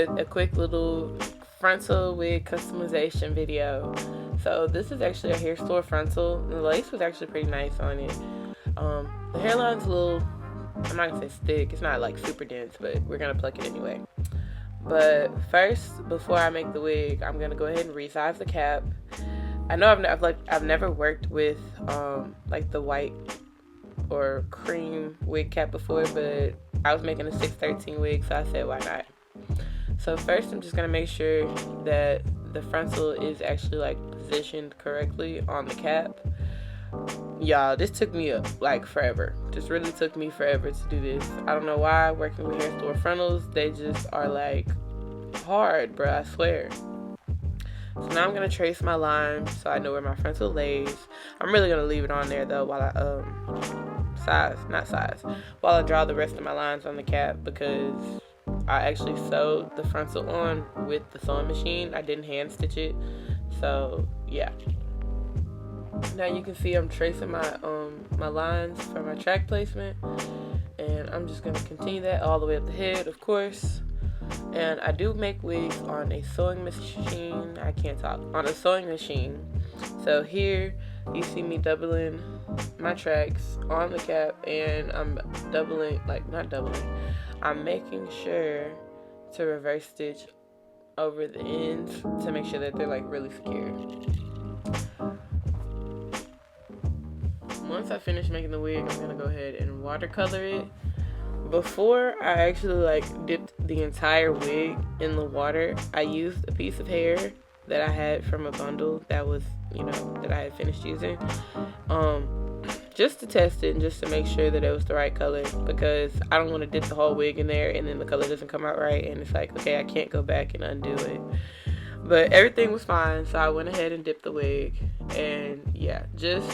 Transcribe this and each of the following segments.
with a quick little frontal wig customization video. So this is actually a hair store frontal, and the lace was actually pretty nice on it. The hairline's a little, I'm not gonna say thick, it's not like super dense, but we're gonna pluck it anyway. But first, before I make the wig, I'm gonna go ahead and resize the cap. I know I've never worked with like the white or cream wig cap before, but I was making a 613 wig, so I said why not. So first, I'm just gonna make sure that the frontal is actually like positioned correctly on the cap. Y'all, this took me like forever. Just really took me forever to do this. I don't know why. Working with hair store frontals, they just are like hard, bro, I swear. So now I'm gonna trace my line so I know where my frontal lays. I'm really gonna leave it on there though while I while I draw the rest of my lines on the cap, because I actually sewed the frontal on with the sewing machine. I didn't hand stitch it. So yeah. Now you can see I'm tracing my my lines for my track placement, and I'm just gonna continue that all the way up the head, of course. And I do make wigs on a sewing machine. I can't talk. On a sewing machine. So here you see me doubling my tracks on the cap, and I'm I'm making sure to reverse stitch over the ends to make sure that they're like really secure. Once I finish making the wig, I'm gonna go ahead and watercolor it. Before I actually like dipped the entire wig in the water, I used a piece of hair that I had from a bundle that was, that I had finished using, just to test it and just to make sure that it was the right color, because I don't want to dip the whole wig in there and then the color doesn't come out right, and it's like, okay, I can't go back and undo it. But everything was fine, so I went ahead and dipped the wig. And yeah, just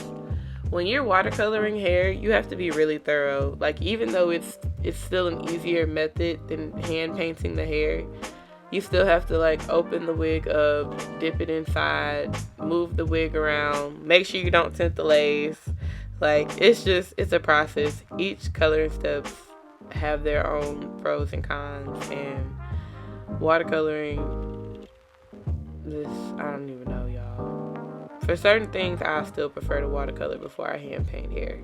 when you're watercoloring hair, you have to be really thorough. Like, even though it's still an easier method than hand painting the hair, you still have to like open the wig up, dip it inside, move the wig around, make sure you don't tint the lace. Like, it's a process. Each coloring steps have their own pros and cons, and watercoloring, I don't even know, y'all. For certain things, I still prefer to watercolor before I hand paint hair.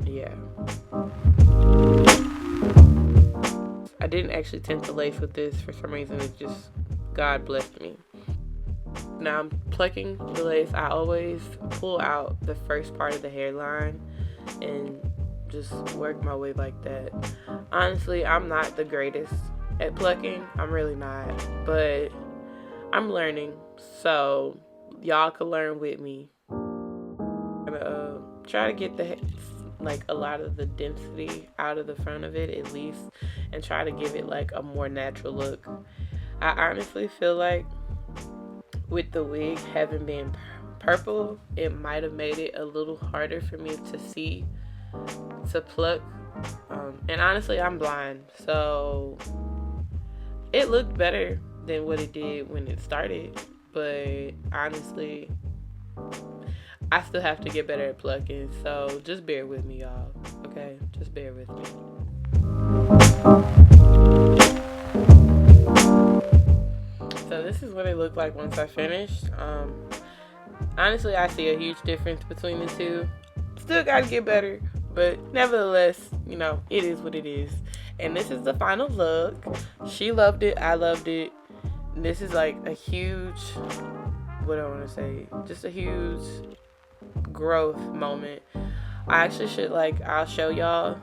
Yeah. I didn't actually tint the lace with this for some reason. It just, God blessed me. Now I'm plucking the lace. I always pull out the first part of the hairline and just work my way like that. Honestly, I'm not the greatest at plucking. I'm really not. But I'm learning. So y'all can learn with me. I'm gonna try to get a lot of the density out of the front of it at least, and try to give it like a more natural look. I honestly feel like with the wig having been purple, it might have made it a little harder for me to pluck. And honestly, I'm blind, so it looked better than what it did when it started. But honestly, I still have to get better at plucking, so just bear with me, y'all. Okay, just bear with me. So this is what it looked like once I finished. Honestly, I see a huge difference between the two. Still gotta get better, but nevertheless, it is what it is. And this is the final look. She loved it, I loved it. This is like a huge, just a huge growth moment. I actually I'll show y'all